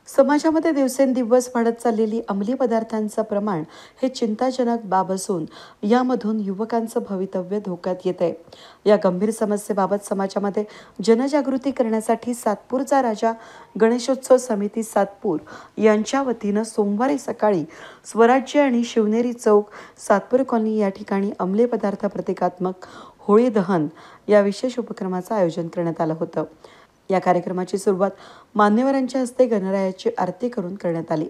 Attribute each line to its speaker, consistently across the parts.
Speaker 1: समाजामध्ये दिवसेंदिवस वाढत चाललेली अंमली पदार्थांचं प्रमाण हे चिंताजनक बाब असून यामधून युवकांचं भवितव्य धोक्यात येत आहे। या गंभीर समस्येबाबत समाजामध्ये जनजागृती करण्यासाठी सातपूरचा राजा गणेशोत्सव समिती सातपूर यांच्या वतीनं सोमवारी सकाळी स्वराज्य आणि शिवनेरी चौक सातपूर कॉलनी या ठिकाणी अंमली पदार्थ प्रतिकात्मक होळी दहन या विशेष उपक्रमाचं आयोजन करण्यात आलं होतं। या कार्यक्रमाची सुरुवात मान्यवरांच्या हस्ते गणरायाची आरती करून करण्यात आली।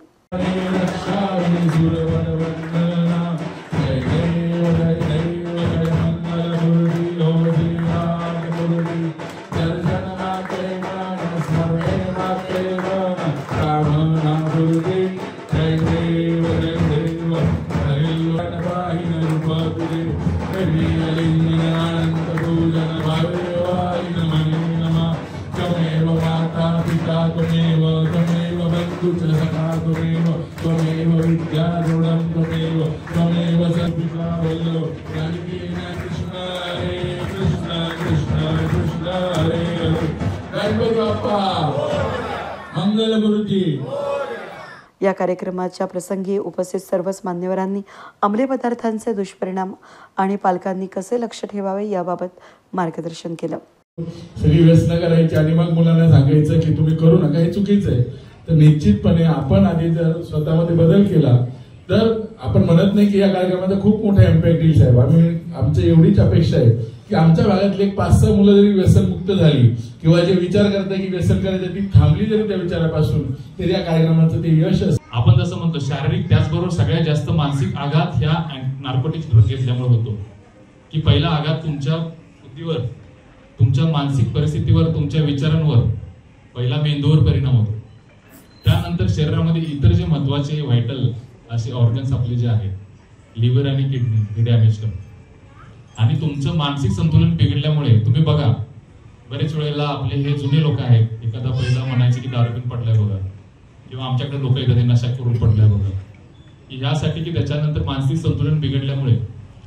Speaker 1: या कार्यक्रमाच्या प्रसंगी उपस्थित सर्वच मान्यवरांनी अंमली पदार्थांचे दुष्परिणाम आणि पालकांनी कसे लक्ष ठेवावे याबाबत मार्गदर्शन केलं।
Speaker 2: सगळी व्यसन करायची आणि मग मुलांना सांगायचं की तुम्ही करू नका, हे चुकीचं आहे। तर निश्चितपणे आपण आधी जर स्वतःमध्ये बदल केला तर आपण म्हणत नाही की या कार्यक्रमाचा खूप मोठा इम्पॅक्ट येईल साहेब। आमची एवढीच अपेक्षा आहे की आमच्या भागातले 5-6 मुलं जरी व्यसनमुक्त झाली किंवा जे विचार करतात की व्यसन करायचं ती थांबली जरी त्या विचारापासून, तर या कार्यक्रमाचं ते यश असतं।
Speaker 3: आपण जसं म्हणतो शारीरिक त्याचबरोबर सगळ्यात जास्त मानसिक आघात ह्या नार्कोटिक्स ड्रग घेतल्यामुळे होतो। की पहिला आघात तुमच्या बुद्धीवर, तुमच्या मानसिक परिस्थितीवर, तुमच्या विचारांवर, पहिला मेंदूवर परिणाम होतो। त्यानंतर शरीरामध्ये इतर जे महत्वाचे व्हायटल असे ऑर्गन्स आपले जे आहेत, लिव्हर आणि किडनी, हे डॅमेज करतात। आणि तुमचं मानसिक संतुलन बिघडल्यामुळे तुम्ही बघा बरेच वेळेला आपले हे जुने लोक आहेत, एखादा पहिला म्हणायचे की दारू पिऊन पडलाय बघा, किंवा आमच्याकडे लोक एखादे नशा करून पडलाय बघा, यासाठी की त्याच्यानंतर मानसिक संतुलन बिघडल्यामुळे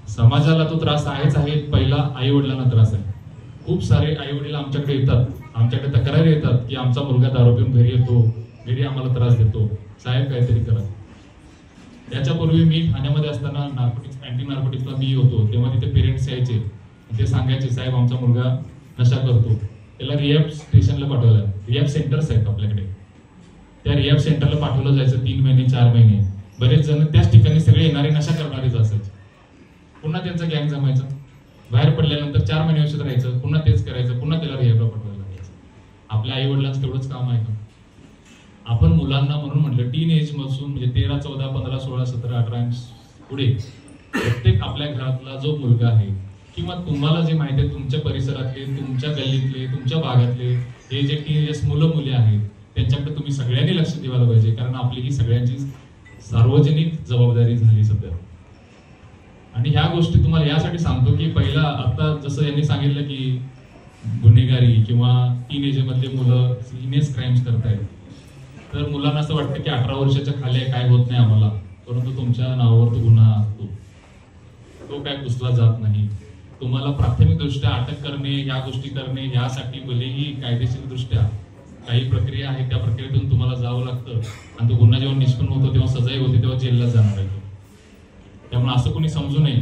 Speaker 3: समाजाला तो त्रास आहेच आहे। पहिला आई वडिलांना त्रास आहे। खूप सारे आई वडील आमच्याकडे येतात, आमच्याकडे तक्रारी येतात की आमचा मुलगा दारू पिऊन घरी येतो, घरी आम्हाला त्रास देतो, साहेब काहीतरी करा। याच्यापूर्वी मी ठाण्यामध्ये असताना नार्कोटिक्स अँटी नार्कोटिक्सला मी होतो, तेव्हा तिथे पेरेंट्स यायचे, ते सांगायचे साहेब आमचा मुलगा नशा करतो, त्याला रिहॅब स्टेशनला पाठवलं। रिहॅब सेंटर्स आहेत आपल्याकडे, त्या रिहॅब सेंटरला पाठवलं जायचं 3 महिने 4 महिने। बरेच जण त्याच ठिकाणी सगळे येणारे नशा करणारेच असायचे। पुन्हा त्यांचा गँग जमायचा, बाहेर पडल्यानंतर 4 महिने औषध राहायचं, पुन्हा तेच करायचं, पुन्हा त्याला रिहॅबला पाठवायला लागायचं। आपल्या आई वडिलांचं तेवढंच काम आहे का? आपण मुलांना म्हणून म्हटलं टीन एज पासून म्हणजे 13, 14, 15, 16, 17, 18 पुढे प्रत्येक आपल्या घरातला जो मुलगा आहे किंवा तुम्हाला जे माहिती आहे तुमच्या परिसरातले, तुमच्या गल्लीतले, तुमच्या भागातले हे जे टीनेजर्स मुलं मुली आहेत त्यांच्याकडे तुम्ही सगळ्यांनी लक्ष द्यायला पाहिजे, कारण आपली ही सगळ्यांची सार्वजनिक जबाबदारी झाली सध्या। आणि ह्या गोष्टी तुम्हाला यासाठी सांगतो की पहिला आता जसं यांनी सांगितलं की गुन्हेगारी किंवा टीनेजर मधले मुलं हिनेस क्राईम्स करतायत, तर मुलांना असं वाटतं की 18 वर्षाच्या खाली काय होत नाही आम्हाला, परंतु तुमच्या नावावर तो गुन्हा असतो, तो काय पुसला जात नाही। तुम्हाला प्राथमिक दृष्ट्या अटक करणे, या गोष्टी करणे, यासाठी भलेही कायदेशीर दृष्ट्या काही प्रक्रिया आहे, त्या प्रक्रियेतून तुम्हाला जावं लागतं आणि तो गुन्हा जेव्हा निष्पन्न होतो तेव्हा सजाई होते, तेव्हा जेलला जाणार आहे। त्यामुळे असं कोणी समजू नये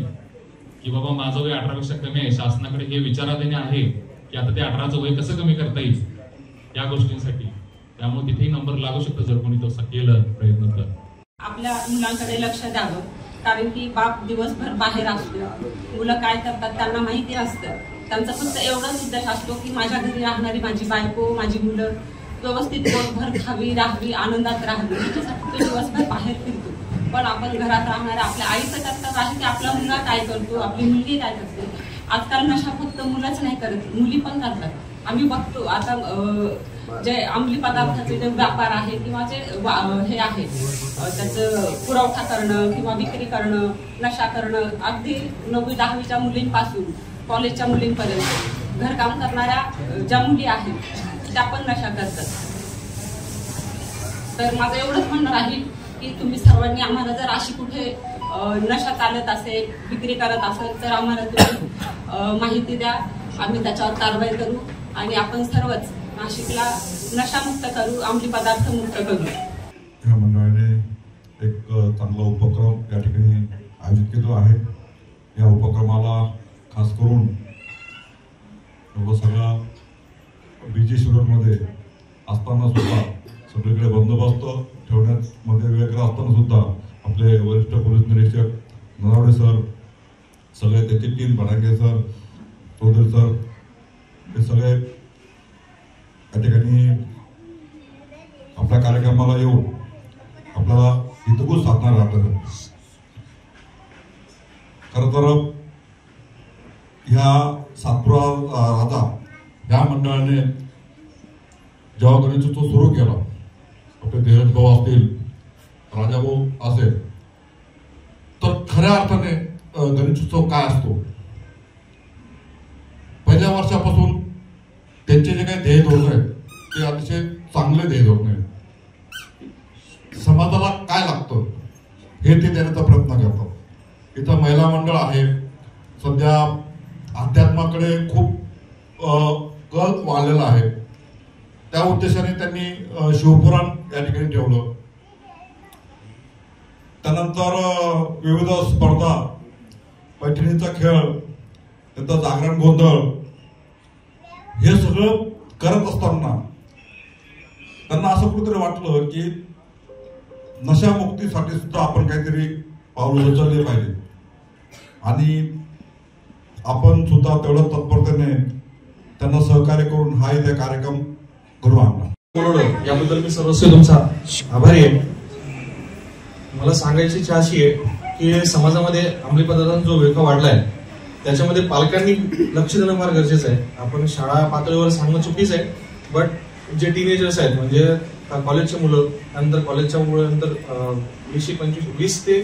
Speaker 3: की बाबा माझं वय 18 पेक्षा कमी आहे, शासनाकडे हे विचाराधीन आहे की आता ते 18चं वय कसं कमी करता येईल या गोष्टींसाठी। त्यामुळे तिथेही नंबर लागू शकतो जर कोणी तसं केलं प्रयत्न तर।
Speaker 4: आपल्या मुलांकडे लक्ष द्यावं, कारण की बाप दिवसभर बाहेर असतो, मुलं काय करतात त्यांना माहिती असतं। त्यांचा फक्त एवढाच उद्देश असतो की माझ्या घरी राहणारी माझी बायको, माझी मुलं व्यवस्थित पोटभर खावी, राहावी, आनंदात राहावी, त्याच्यासाठी तो दिवसभर बाहेर फिरतो। पण आपण घरात राहणाऱ्या आपल्या आईचं कर्तव्य आहे की आपला मुलगा काय करतो, आपली मुलगी काय करते। आजकाल नशा फक्त मुलंच नाही करत, मुली पण करतात। आम्ही बघतो आता जे अंमली पदार्थाचे जे व्यापार आहे किंवा जे हे आहे त्याचं पुरवठा करणं किंवा विक्री करणं, नशा करणं, अगदी 9वी 10वीच्या मुलींपासून कॉलेजच्या मुलींपर्यंत घरकाम करणाऱ्या ज्या मुली आहेत त्या पण नशा करतात। तर माझं एवढंच म्हणणं राहील की तुम्ही सर्वांनी आम्हाला जर अशी कुठे नशा चालत असेल, विक्री करत असेल तर आम्हाला तुम्ही माहिती द्या, आम्ही त्याच्यावर कारवाई करू आणि आपण सर्वच नाशिकला नशामुक्त करू, अंमली पदार्थ मुक्त करू.
Speaker 5: या मंडळाने एक चांगला उपक्रम या ठिकाणी आयोजित केला आहे. या उपक्रमाला खास करून सगळा बीजी शेड्यूलमध्ये असताना सुद्धा सगळीकडे बंदोबस्त ठेवण्यामध्ये व्यग्र असताना सुद्धा आपले वरिष्ठ पोलीस निरीक्षक नरावडे सर, सगळे त्याची team, Bhadange sir, Chaudhari sir, हे सगळे या ठिकाणी आपल्या कार्यक्रमाला येऊन आपल्याला हितगुज साधणार राहतात. खरं तर ह्या सातपुरा राजा या मंडळाने जेव्हा गणेशोत्सव सुरू केला, आपले धीरज भाऊ असतील, राजाभाऊ असेल, तर खऱ्या अर्थाने गणेशोत्सव काय असतो, पहिल्या वर्षापासून त्यांचे जे काही ध्येय धोरण आहेत ते अतिशय चांगले ध्येय धोरण आहेत. समाजाला काय लागतं हे ते देण्याचा प्रयत्न करतात. इथं महिला मंडळ आहे, सध्या अध्यात्माकडे खूप कल वाढलेला आहे. त्या उद्देशाने त्यांनी शिवपुराण या ठिकाणी ठेवलं. त्यानंतर विविध स्पर्धा, पैठणीचा खेळ, त्याचं जागरण गोंधळ, हे सगळं करत असताना त्यांना असं कुठेतरी वाटलं की नशामुक्तीसाठी सुद्धा आपण काहीतरी पाऊल उचलले पाहिजे आणि आपण सुद्धा तेवढ्या तत्परतेने त्यांना सहकार्य करून हा इथे कार्यक्रम घडवून आणला.
Speaker 6: याबद्दल मी सर्वस्वी तुमचा आभारी आहे. मला सांगायची इच्छा अशी आहे की समाजामध्ये अंमली पदार्थांचा जो विळखा वाढलाय त्याच्यामध्ये पालकांनी लक्ष देणं फार गरजेचं आहे. आपण शाळा पातळीवर सांगणं चुकीचं आहे, बट जे टीनेजर्स आहेत म्हणजे कॉलेजचे मुलं, नंतर कॉलेजच्या मुलं, नंतर 20 ते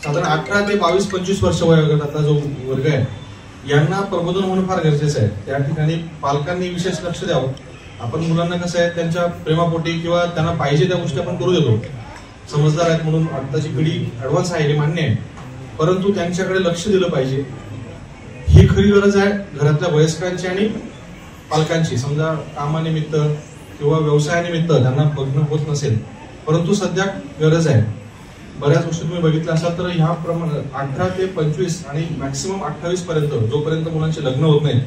Speaker 6: साधारण 18 ते 22-25 वर्ष वयोगटातला जो वर्ग आहे, यांना प्रबोधन होणं फार गरजेचं आहे. त्या ठिकाणी पालकांनी विशेष लक्ष द्यावं. आपण मुलांना कसं आहे त्यांच्या प्रेमापोटी किंवा त्यांना पाहिजे त्या गोष्टी आपण करू देतो. समजदार आहेत म्हणून आताची पिढी ऍडव्हान्स आहे हे मान्य आहे, परंतु त्यांच्याकडे लक्ष दिलं पाहिजे. ही खरी गरज आहे घरातल्या वयस्करांची आणि पालकांची. समजा कामानिमित्त किंवा व्यवसायानिमित्त त्यांना बघणं होत नसेल, परंतु सध्या गरज आहे. बऱ्याच गोष्टी तुम्ही बघितल्या असाल तर ह्या प्रमाणे 18 ते 25 आणि मॅक्सिमम 28 पर्यंत जोपर्यंत मुलांचे लग्न होत नाही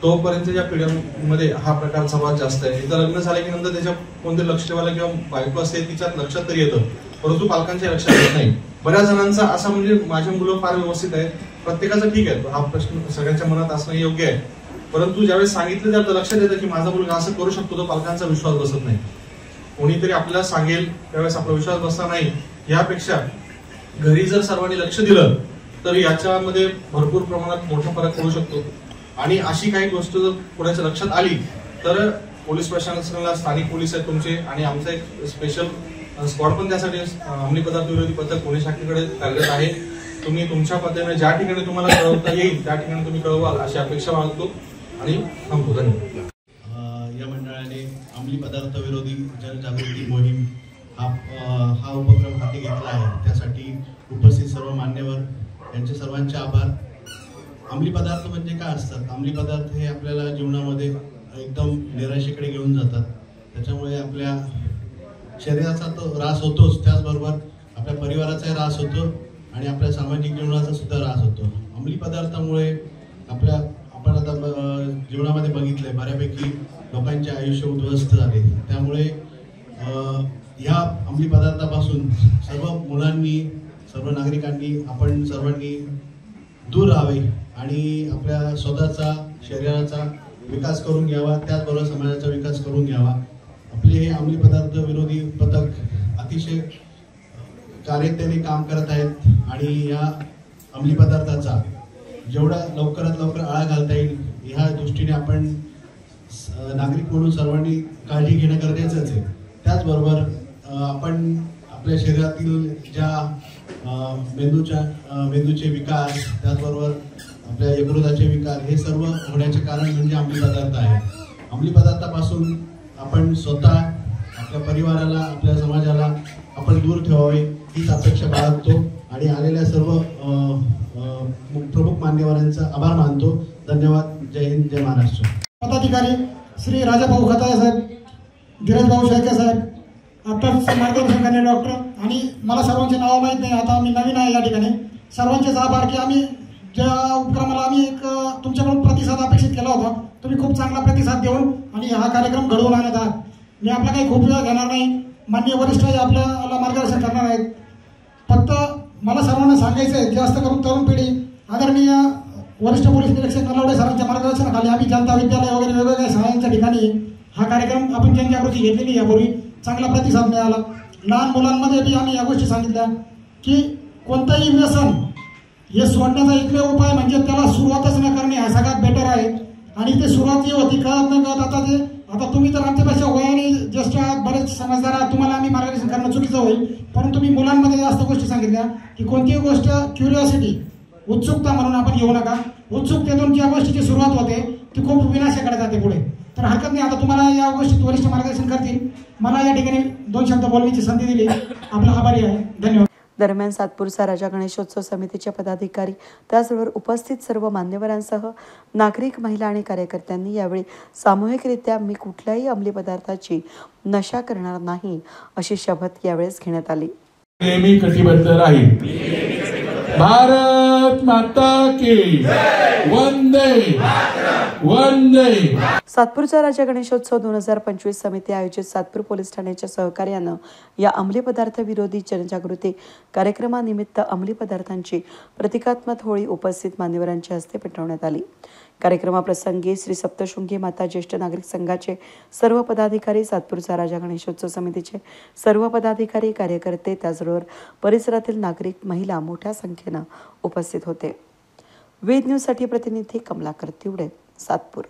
Speaker 6: तोपर्यंतच्या पिढ्यांमध्ये हा प्रकार सर्वात जास्त आहे. एकदा लग्न झाले की नंतर त्याच्या कोणते लक्ष ठेवायला किंवा बायको असते तिच्यात लक्षात तरी येतं, परंतु पालकांच्या लक्षात येत नाही. बऱ्याच जणांचा असा म्हणजे माझे मुलं फार व्यवस्थित आहेत, प्रत्येकाचं ठीक आहे, हा प्रश्न सगळ्यांच्या मनात असणं योग्य आहे, परंतु ज्यावेळेस सांगितलं जातं लक्षात येतं की माझा मुलगा असं करू शकतो, तो पालकांचा विश्वास बसत नाही. कोणीतरी आपल्याला सांगेल त्यावेळेस आपला विश्वास बसला नाही. यापेक्षा घरी जर सर्वांनी लक्ष दिलं तर याच्यामध्ये भरपूर प्रमाणात मोठा फरक पडू शकतो. आणि अशी काही गोष्ट जर कोणाच्या लक्षात आली तर पोलीस प्रशासनाला, स्थानिक पोलीस आहेत तुमचे आणि आमचा एक स्पेशल स्क्वॉड पण त्यासाठी अंमली पदार्थ विरोधी पथक पुणे शाखेकडे कार्यरत आहे. तुम्ही तुमच्या पद्धतीने ज्या ठिकाणी तुम्हाला कळवता येईल त्या ठिकाणी तुम्ही कळवाल अशी अपेक्षा बाळगतो आणि थांबतो. धन्यवाद.
Speaker 7: या मंडळाने अंमली पदार्थ विरोधी जनजागृती मोहीम हा उपक्रम हाती घेतला आहे. त्यासाठी उपस्थित सर्व मान्यवर यांचे सर्वांचे आभार. अंमली पदार्थ म्हणजे काय असतात? अंमली पदार्थ हे आपल्याला जीवनामध्ये एकदम निराशेकडे घेऊन जातात. त्याच्यामुळे आपल्या शरीराचा तो ऱ्हास होतोच, त्याचबरोबर आपल्या परिवाराचाही ऱ्हास होतो आणि आपल्या सामाजिक जीवनाचा सुद्धा ऱ्हास होतो. अंमली पदार्थामुळे आपण आता जीवनामध्ये बघितलंय बऱ्यापैकी लोकांचे आयुष्य उद्ध्वस्त झाले. त्यामुळे या अंमली पदार्थापासून सर्व मुलांनी, सर्व नागरिकांनी, आपण सर्वांनी दूर राहावे आणि आपल्या स्वतःचा शरीराचा विकास करून घ्यावा, त्याचबरोबर समाजाचा विकास करून घ्यावा. आपले हे अंमली पदार्थ विरोधी पथक अतिशय कार्यतेने काम करत आहेत आणि या अंमली पदार्थाचा जेवढा लवकरात लवकर आळा घालता येईल ह्या दृष्टीने आपण नागरिक म्हणून सर्वांनी काळजी घेणं गरजेचंच आहे. त्याचबरोबर आपण आपल्या शरीरातील ज्या मेंदूचे विकार, त्याचबरोबर आपल्या यकृताचे विकार, हे सर्व होण्याचे कारण म्हणजे अंमली पदार्थ आहे. अंमली पदार्थापासून आपण स्वतः, आपल्या परिवाराला, आपल्या समाजाला आपण दूर ठेवावे हीच अपेक्षा बाळगतो आणि आलेल्या सर्व प्रमुख मान्यवरांचा आभार मानतो. धन्यवाद. जय हिंद, जय महाराष्ट्र.
Speaker 8: पदाधिकारी श्री राजाभाऊ खताळे साहेब धीरज भाऊ शेळके साहेब, आताच मार्गदर्शन करणे डॉक्टर, आणि मला सर्वांचे नाव माहीत नाही, आता मी नवीन आहे या ठिकाणी. सर्वांचेच आभार की आम्ही ज्या उपक्रमाला आम्ही एक तुमच्याकडून प्रतिसाद अपेक्षित केला होता, तुम्ही खूप चांगला प्रतिसाद देऊन आणि हा कार्यक्रम घडवून आणत आहात. मी आपला काही खूप वेळ घेणार नाही, माननीय वरिष्ठ आपल्याला मार्गदर्शन करणार आहेत. फक्त मला सर्वांना सांगायचं आहे, जास्त करून तरुण पिढी, आदरणीय वरिष्ठ पोलीस निरीक्षक नलावडे सरांच्या मार्गदर्शनाखाली आम्ही जनता विद्यालय वगैरे वेगवेगळ्या शाळांच्या ठिकाणी हा कार्यक्रम आपण जनजागृती घेतलेली, यापूर्वी चांगला प्रतिसाद मिळाला. लहान मुलांमध्ये बी आम्ही या गोष्टी सांगितल्या की कोणतंही व्यसन हे सोडण्याचा एकमेव उपाय म्हणजे त्याला सुरुवातच न करणे हा सगळ्यात बेटर आहे. आणि ते सुरुवात होती कळत न कळत आता तुम्ही तर आमच्यापेक्षा वयाने ज्येष्ठ आहात, बरेच समजदार आहात, तुम्हाला आम्ही मार्गदर्शन करणं चुकीचं होईल, परंतु मी मुलांमध्ये जास्त गोष्टी सांगितल्या की कोणतीही गोष्ट क्युरिओसिटी, उत्सुकता म्हणून आपण घेऊ नका. उत्सुकतेतून ज्या गोष्टीची सुरुवात होते ती खूप विनाशाकडे जाते पुढे. तर हरकत नाही, आता तुम्हाला या गोष्टीत वरिष्ठ मार्गदर्शन करतील. मला या ठिकाणी 2 शब्द बोलण्याची संधी दिली, आपला आभारी आहे. धन्यवाद.
Speaker 1: दरम्यान सातपूरचा राजा गणेशोत्सव समितीचे पदाधिकारी, त्याचबरोबर उपस्थित सर्व मान्यवरांसह नागरिक, महिला आणि कार्यकर्त्यांनी यावेळी सामूहिकरित्या मी कुठल्याही अंमली पदार्थाची नशा करणार नाही अशी शपथ यावेळेस घेण्यात आली.
Speaker 2: नेहमी कटिबद्ध राहील. भारत माता की वंदे वंदे.
Speaker 1: सातपूरचा राजा गणेशोत्सव 2025 समिती आयोजित सातपूर पोलीस ठाण्याच्या सहकार्यानं या अंमली पदार्थ विरोधी जनजागृती कार्यक्रमानिमित्त अंमली पदार्थांची प्रतिकात्मक होळी उपस्थित मान्यवरांच्या हस्ते पेटवण्यात आली. कार्यक्रमाप्रसंगी श्री सप्तशृंगी माता ज्येष्ठ नागरिक संघाचे सर्व पदाधिकारी, सातपूरचा राजा गणेशोत्सव समितीचे सर्व पदाधिकारी, कार्यकर्ते, त्याचबरोबर परिसरातील नागरिक, महिला मोठ्या संख्येनं उपस्थित होते. वेद न्यूजसाठी प्रतिनिधी कमलाकर तिवडे, सातपूर.